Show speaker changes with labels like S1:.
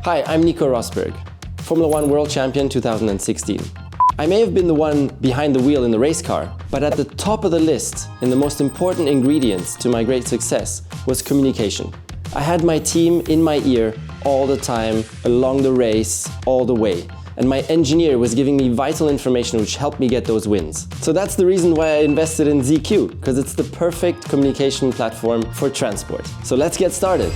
S1: Hi, I'm Nico Rosberg, Formula 1 World Champion 2016. I may have been the one behind the wheel in the race car, but at the top of the list in the most important ingredients to my great success was communication. I had my team in my ear all the time, along the race, all the way. And my engineer was giving me vital information which helped me get those wins. So that's the reason why I invested in ZeKju, because it's the perfect communication platform for transport. So let's get started.